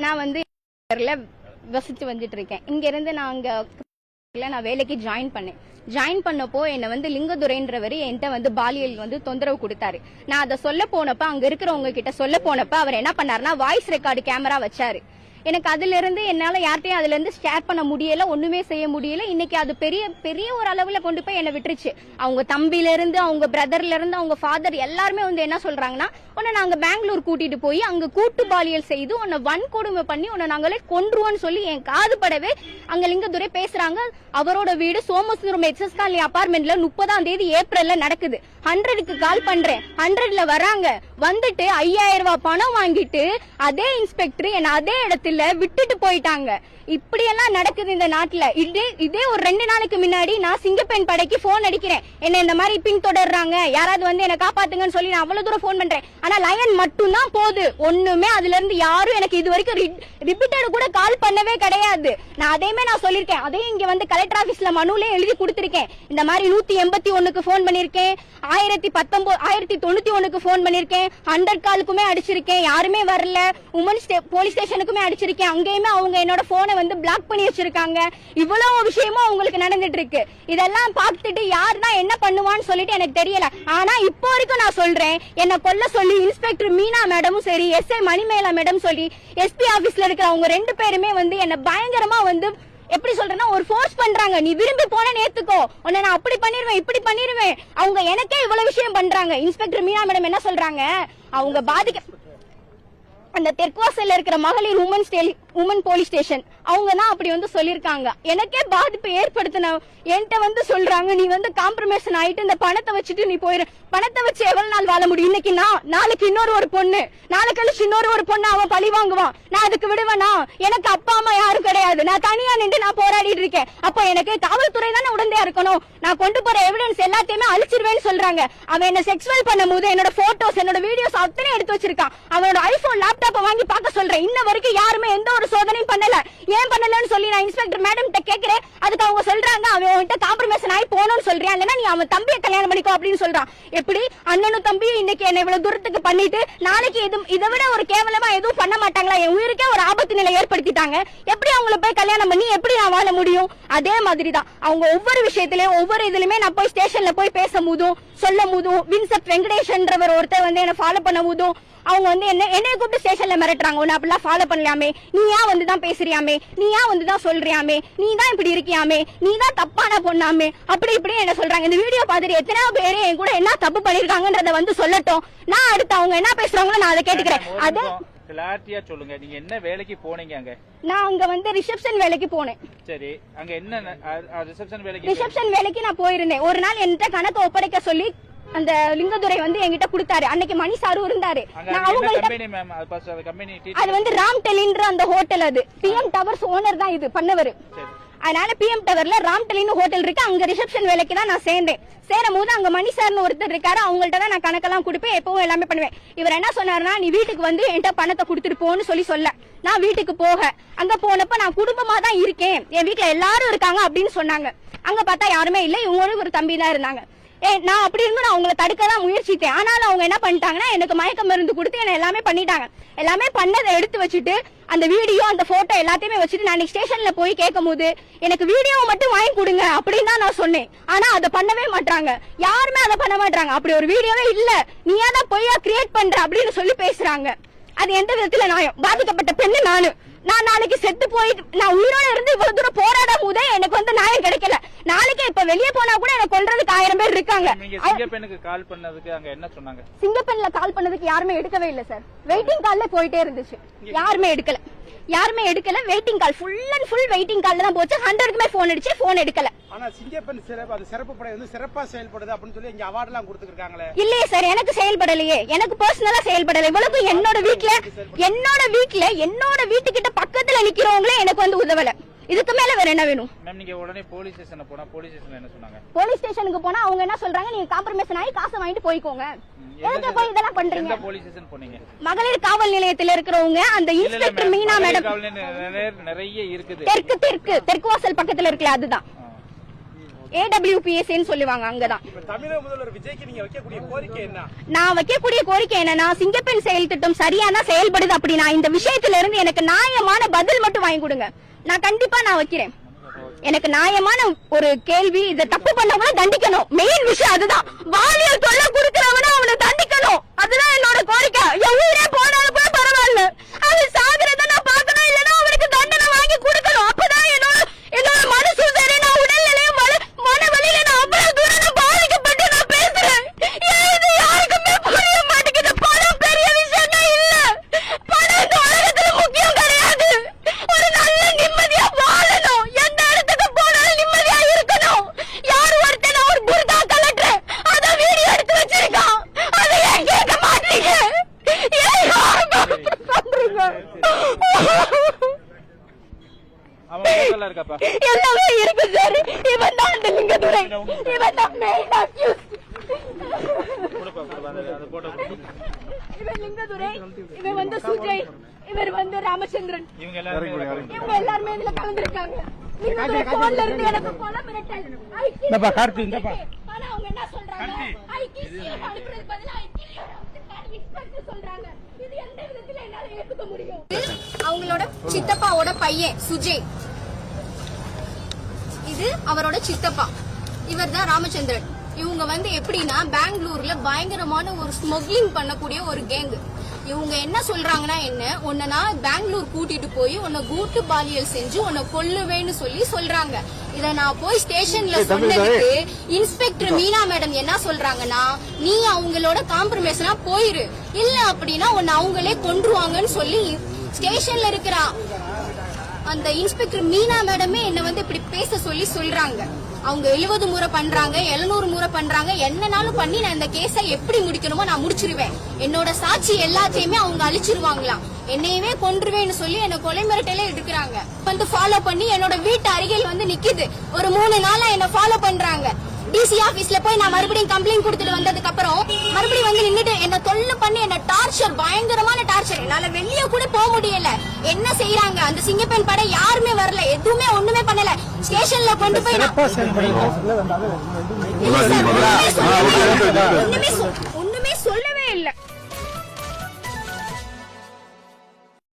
நான் வந்து வசித்து வந்துட்டு இருக்கேன். இங்க இருந்து நான் வேலைக்கு ஜாயின் பண்ணப்போ என்ன வந்து லிங்கதுரைன்றவர் என்கிட்ட வந்து பாலியல் வந்து தொந்தரவு கொடுத்தாரு. நான் அதை சொல்ல போனப்ப அங்க இருக்கிறவங்க கிட்ட சொல்ல போனப்ப அவர் என்ன பண்ணாருன்னா வாய்ஸ் ரெக்கார்டு கேமரா வச்சாரு. எனக்கு அதுல இருந்து என்னால யார்ட்டையும் அதுல இருந்து ஷேர் பண்ண முடியல, ஒண்ணுமே செய்ய முடியல. இன்னைக்கு அது பெரிய பெரிய ஒரு அளவுல கொண்டு போய் என்ன விட்டுருச்சு. அவங்க தம்பில இருந்து, அவங்க பிரதர்ல இருந்து, அவங்க ஃபாதர் எல்லாருமே வந்து என்ன சொல்றாங்கன்னா, உன்னை நாங்க பெங்களூர் கூட்டிட்டு போய் அங்க கூட்டு பாலியல் செய்து உன்னை வன்கொடுமை பண்ணி உன்னை நாங்களே கொன்றுவோன்னு சொல்லி என் காது படவே அங்க லிங்கதுரை பேசுறாங்க. அவரோட வீடு சோமசுரம் எக்ஸஸ் காலனி அபார்ட்மெண்ட்ல 30ஆம் தேதி ஏப்ரல்ல நடக்குது. 100க்கு கால் பண்றேன், 100ல வராங்க. வந்துட்டு 5000 ரூபாய் பணம் வாங்கிட்டு அதே இன்ஸ்பெக்டர் என்ன அதே இடத்துல விட்டுட்டு போயிட்டாங்க. இப்படி எல்லாம் நடக்குது இந்த நாட்டுல. இதே ஒரு 2 நாளைக்கு முன்னாடி நான் சிங்கப்பெண் படைக்கு போன் அடிக்கிறேன், என்ன இந்த மாதிரி பின் தொடர்றாங்க, யாராவது வந்து என்ன காப்பாத்துங்கன்னு சொல்லி நான் அவ்வளவு தூரம் போன் பண்றேன். ஆனா லயன் மட்டும் தான் போகுது. ஒண்ணுமே அதுல இருந்து யாரும் எனக்கு இது வரைக்கும் ரிப்பீட்டட் கூட கால் பண்ணவே கிடையாது. நான் அதையுமே நான் சொல்லிருக்கேன். அதையும் இங்க வந்து கலெக்டர் ஆபீஸ்ல மனுல எழுதி கொடுத்திருக்கேன். இந்த மாதிரி 181க்கு போன் பண்ணிருக்கேன், 1091க்கு போன் பண்ணிருக்கேன், 100 காலுக்குமே அடிச்சிருக்கேன், யாருமே வரல. உமன் போலீஸ் ஸ்டேஷனுக்குமே அடிச்சிருக்கேன், அங்கேயுமே அவங்க என்னோட போனை வந்து பிளாக் பண்ணி வச்சிருக்காங்க. இவ்வளவு விஷயமும் அவங்களுக்கு நடந்துட்டு இருக்கு. இதெல்லாம் பார்த்துட்டு யார் தான் என்ன பண்ணுவான்னு சொல்லிட்டு எனக்கு தெரியல. ஆனா இப்போ வரைக்கும் நான் சொல்றேன், என்ன கொல்ல சொல்லி இன்ஸ்பெக்டர் மீனா மேடமும் சரி, எஸ்ஐ மணிமேலா மேடம் சொல்லி, எஸ்பி ஆபீஸ்ல இருக்கிற அவங்க 2 பேருமே வந்து என்ன பயங்கரமா வந்து எப்படி சொல்றேன்னா ஒரு ஃபோர்ஸ் பண்றாங்க. நீ விரும்பி போன நேத்துக்கோ, உன்னை நான் அப்படி பண்ணிருவேன் இப்படி பண்ணிருவேன். அவங்க எனக்கே இவ்வளவு விஷயம் பண்றாங்க. இன்ஸ்பெக்டர் மீனா மேடம் என்ன சொல்றாங்க, அவங்க அந்த தெற்குவாசல்ல இருக்கிற மகளிர் உமன் போலீஸ் ஸ்டேஷன் அவங்க தான் அப்படி வந்து சொல்லிருக்காங்க. எனக்கே பாதிப்பு ஏற்படுத்தின என்கிட்ட வந்து சொல்றாங்க, நீ வந்து காம்ப்ரமைசன் ஆயிட்டு இந்த பணத்தை வச்சுட்டு நீ போயிரு. பணத்தை வச்சு எவ்வளவு நாள் வாழ முடியும்? இன்னைக்கு நாளைக்கு இன்னொரு ஒரு பொண்ணு, நாளை கழிச்சு இன்னொரு பொண்ணு அவன் பழி வாங்குவான். நான் அதுக்கு விடுவேனா? எனக்கு அப்பா அம்மா யாரும் கிடையாது. நான் தனியா நின்று நான் போராடிட்டு இருக்கேன். அப்ப எனக்கு காவல்துறை தானே உடந்தையா இருக்கணும். நான் கொண்டு போற எவிடன்ஸ் எல்லாத்தையுமே அழிச்சிருவேன்னு சொல்றாங்க. அவன் என்ன செக்ஸுவல் பண்ணும் போது என்னோட போட்டோஸ் என்னோட வீடியோஸ் அத்தனை எடுத்து வச்சிருக்கான். அவனோட ஐபோன் லேப்டாப்பை வாங்கி பார்க்க சொல்றேன். இன்ன வரைக்கும் யாருமே எந்த ஒரு சோதனையும் பண்ணல. ஏன் பண்ணலன்னு சொல்லி நான் இன்ஸ்பெக்டர் மேடம் கிட்ட கேக்குறேன். அதுக்கு அவங்க சொல்றாங்க, அவன் காம்ப்ரமைசன் ஆகி போகணும்னு சொல்றியா, இல்லன்னா நீ அவன் தம்பியை கல்யாணம் பண்ணிக்கோ அப்படின்னு சொல்றான். எப்படி அண்ணனும் தம்பியும் இன்னைக்கு என்ன இவ்வளவு தூரத்துக்கு பண்ணிட்டு நாளைக்கு இதை விட ஒரு கேவலமா எதுவும் பண்ண மாட்டாங்களா? என் உயிருக்கே ஒரு ஆபத்து நிலை ஏற்படுத்திட்டாங்க. எப்படி அவங்கள போய் கல்யாணம் பண்ணி எப்படி நான் வாழ முடியும்? அதே மாதிரிதான் அவங்க ஒவ்வொரு விஷயத்திலயும் ஒவ்வொரு இதுலயுமே நான் போய் ஸ்டேஷன்ல போய் பேசும் போதும் சொல்லும் போதும் வின்சென்ட் வெங்கடேஷன்றவர் ஒருத்தர் வந்து என்ன ஃபாலோ பண்ண போதும் அவங்க வந்து என்னைய கூப்பிட்டு ஸ்டேஷன்ல மிரட்டுறாங்க. உன்னை அப்படிலாம் ஃபாலோ பண்ணலாமே, நீ ஏன் வந்து தான் பேசுறியாமே, நீ ஏன் வந்து தான் சொல்றியாமே, நீ தான் இப்படி இருக்கியாமே, நீ தான் தப்பான பொண்ணாமே, அப்படி இப்படி என்ன சொல்றாங்க. இந்த வீடியோ பார்த்துட்டு எத்தனையோ பேரு என் கூட என்ன தப்பு பண்ணிருக்காங்கன்றத வந்து சொல்லட்டும். நான் அடுத்து அவங்க என்ன பேசுறாங்களோ நான் அதை கேட்டுக்கிறேன். அது கிளாரிட்டியா சொல்லுங்க, நீங்க என்ன வேலைக்கு போனீங்க அங்க? நான் அங்க வந்து ரிசப்ஷன் வேலைக்கு போனேன். சரி, அங்க என்ன ரிசப்ஷன் வேலைக்கு நான் போயிருந்தேன். ஒரு நாள் என்கிட்ட கணக்கு ஒப்படைக்க சொல்லி அந்த லிங்கதுரை வந்து என்கிட்ட கொடுத்தாரு. அன்னைக்கு மணி சாரு இருந்தாரு. அது வந்து ராம் டெலின்ற அந்த ஹோட்டல், அது பிஎம் டவர்ஸ் ஓனர் தான் இது பண்ணவரு. அதனால பிஎம் டவர்ல ராம் டெலின்னு ஹோட்டல் இருக்கு. அங்க ரிசப்ஷன் வேலைக்கு தான் நான் சேர்ந்தேன். சேரும் போது அங்க மணி சார்னு ஒருத்தர் இருக்காரு, அவங்கள்ட்ட தான் நான் கணக்கெல்லாம் கொடுப்பேன், எப்பவும் எல்லாமே பண்ணுவேன். இவர் என்ன சொன்னாருன்னா, நீ வீட்டுக்கு வந்து என்கிட்ட பணத்தை கொடுத்துட்டு போன்னு சொல்ல நான் வீட்டுக்கு அங்க போனப்ப நான் குடும்பமா தான் இருக்கேன், என் வீட்டுல எல்லாரும் இருக்காங்க அப்படின்னு சொன்னாங்க. அங்க பார்த்தா யாருமே இல்ல, இவங்களும் ஒரு தம்பி தான் இருந்தாங்க. நான் அப்படி இருந்து நான் அவங்களை தடுக்க தான் முயற்சித்தேன். ஆனாலும் அவங்க என்ன பண்ணிட்டாங்கன்னா, எனக்கு மயக்க மருந்து கொடுத்து என்ன எல்லாமே பண்ணிட்டாங்க. எல்லாமே பண்ணதை எடுத்து வச்சுட்டு அந்த வீடியோ அந்த போட்டோ எல்லாத்தையுமே வச்சுட்டு நான் ஸ்டேஷன்ல போய் கேட்கும் போது எனக்கு வீடியோவை மட்டும் வாங்கி கொடுங்க அப்படின்னு தான் நான் சொன்னேன். ஆனா அதை பண்ணவே மாட்டாங்க, யாருமே அதை பண்ண மாட்டாங்க. அப்படி ஒரு வீடியோவே இல்ல, நீயா தான் பொய்யா கிரியேட் பண்ற அப்படின்னு சொல்லி பேசுறாங்க. அது எந்த விதத்துல நியாயம்? பாதிக்கப்பட்ட பெண்ணு நான் நாளைக்கு செத்து போயிட்டு நான் உயிரோட இருந்து இவ்வளவு தூரம் போராடும் போதே எனக்கு வந்து நியாயம் கிடைக்கல. நாளைக்கு இப்ப வெளியே போனா கூட எனக்கு கொல்றதுக்கு 1000 பேர் இருக்காங்க. சிங்கப்பெண்ணுக்கு கால் பண்ணதுக்கு அங்க என்ன சொன்னாங்க? சிங்கப்பெண்ல கால் பண்ணதுக்கு யாருமே எடுக்கவே இல்ல சார். வெயிட்டிங் கால்ல போயிட்டே இருந்துச்சு, யாருமே எடுக்கல. Waiting call full and full waiting கால்ல தான் போச்சு. 100க்குமே போன் அடிச்சு போன் எடுக்கல. ஆனா சிங்கப்பெண் சிறப்பு படை வந்து சிறப்பா செயல்படுது அப்படின்னு சொல்லி இங்க அவார்ட் எல்லாம் கொடுத்துருக்காங்களே. இல்லையே சார், எனக்கு செயல்படலையே, எனக்கு பர்சனலா செயல்படல. இவ்வளவு என்னோட வீட்டுக்கிட்ட பக்கத்துல நிக்கிறவங்களே எனக்கு வந்து உதவல. இதுக்கு மேல வேற என்ன வேணும்? நீங்க உடனே போலீஸ் ஸ்டேஷன் போனா போலீஸ் ஸ்டேஷன்ல என்ன சொன்னாங்க? போலீஸ் ஸ்டேஷனுக்கு போனா அவங்க என்ன சொல்றாங்க, நீங்க காம்ப்ரமைசன் ஆகி காசை வாங்கிட்டு போய்க்கோங்க. எதுக்கு போய் இதெல்லாம் பண்றீங்க? போலீஸ் ஸ்டேஷன் போனீங்க? மகளிர் காவல் நிலையத்தில் இருக்கிறவங்க அந்த இன்ஸ்பெக்டர் மீனா மேடம் நிறைய இருக்குது. தெற்கு வாசல் பக்கத்துல இருக்குல்ல, அதுதான். AWPSன்னு சொல்லுவாங்க அங்கதான். இப்ப தமிழக முதல்வர் விஜய்க்கு நீங்க வைக்கக்கூடிய கோரிக்கை என்ன? நான் வைக்கக்கூடிய கோரிக்கை என்னன்னா, சிங்கப்பெண் செயல் திட்டம் சரியான செயல்படுது அப்படின்னா இந்த விஷயத்துல இருந்து எனக்கு நியாயமான பதில் மட்டும் வாங்கி கொடுங்க. நான் கண்டிப்பா நான் வைக்கிறேன். எனக்கு நியாயமான ஒரு கேள்வி, இதை தப்பு பண்ணவங்கள தண்டிக்கணும். மெயின் விஷயம் அதுதான். பாலியல் தொல்லை கொடுக்கிறவன அவனை தண்டிக்கணும். அதுதான் என்னோட கோரிக்கை. என் உயிரே போனாலும் கூட பரவாயில்ல, அது சாகுறத நான் பார்க்கணும். இல்லைன்னா அவனுக்கு தண்டனை வாங்கி கொடுக்கணும். அப்பதான் என்னோட மனசு சரி, நான் உடல்நிலையும் மன வழியில நான் அவ்வளவு தூரம் நான் பாதிக்கப்பட்டு நான் பேசுறேன். ஏன் இது யாருக்குமே புரிய மாட்டேங்குது? பணம் பெரிய விஷயமே இல்ல. பணம் இந்த உலகத்துல முக்கியம் கிடையாது. ஒரு நல்ல நிம்மதியா வாழணும். எந்த இடத்துக்கு போனாலும் நிம்மதியா இருக்கணும். யார் ஒருத்தன் ஒரு புர்தா கலெக்டர் அத வீடியோ எடுத்து வச்சிருக்கான். அதை ஏன் கேட்க மாட்டீங்க? ஏன் யாரும் பண்றீங்க? அவன் போட்டோல இருக்காப்பா. எல்லாமே இருக்கு சார். இவன் தான் அந்த லிங்கதுரை. இவன் தான் மெயின் அக்யூஸ். கொடுப்பா அந்த போட்டோ. இவன் லிங்கதுரை, இவன் வந்து சுஜய், இவர் வந்து ராமச்சந்திரன். இவங்க எல்லாருமே இதுல கலந்துருக்காங்க. லிங்கதுரை போன்ல இருந்து எனக்கு கொலை மிரட்டல். இந்தப்பா கார்த்தி, இந்தப்பா. ஆனா அவங்க என்ன சொல்றாங்க? ஐகிசி அனுப்புறது பதிலா ஐகிசி சொல்றாங்க. இது எந்த விதத்துல என்னால ஏத்துக்க முடியும்? அவங்களோட சித்தப்பாவோட பையன் சுஜய், இது அவரோட சித்தப்பா. இவர் தான் ராமச்சந்திரன். இவங்க வந்து எப்படின்னா பெங்களூர்ல பயங்கரமான ஒரு ஸ்மக்லிங் பண்ணக்கூடிய ஒரு கேங். இவங்க என்ன சொல்றாங்கன்னா, உன்னை நான் பெங்களூர் கூட்டிட்டு போய் உன்னை கூட்டு பாலியல் செஞ்சு உன்னை கொல்லுவேன்னு சொல்றாங்க. இத நான் போய் ஸ்டேஷன்ல சொன்னதுக்கு இன்ஸ்பெக்டர் மீனா மேடம் என்ன சொல்றாங்கன்னா, நீ அவங்களோட காம்ப்ரமைஸ்னா போயிரு, இல்ல அப்படின்னா உன்னை அவங்களே கொன்றுவாங்கன்னு சொல்லி ஸ்டேஷன்ல இருக்கிற அந்த இன்ஸ்பெக்டர் மீனா மேடமே என்ன வந்து இப்படி பேச சொல்றாங்க. அவங்க 70 முறை பண்றாங்க, 700 முறை பண்றாங்க. என்னனாலும் பண்ணி நான் இந்த கேஸை எப்படி முடிக்கணுமோ நான் முடிச்சிருவேன். என்னோட சாட்சி எல்லாத்தையுமே அவங்க அழிச்சிருவாங்களாம். என்னையவே கொன்றுவேன்னு சொல்லி என்ன கொலை மிரட்டலே எடுக்கிறாங்க. வந்து ஃபாலோ பண்ணி என்னோட வீட்டு அருகில் வந்து நிக்குது. ஒரு 3 நாளா என்ன ஃபாலோ பண்றாங்க. டிசி ஆபீஸ்ல போய் நான் மறுபடியும் கம்ப்ளைண்ட் கொடுத்துட்டு வந்ததுக்கு அப்புறம் மறுபடியும் வந்து நின்னுட்டு என்ன தொல்லை பண்ணி என்ன டார்ச்சர், பயங்கரமான டார்ச்சர். என்னால வெளியே கூட போக முடியல. என்ன செய்யறாங்க? அந்த சிங்கப்பெண் படை யாருமே வரல, எதுவுமே ஒண்ணுமே பண்ணல. ஸ்டேஷன்ல கொண்டு போய் ஒண்ணுமே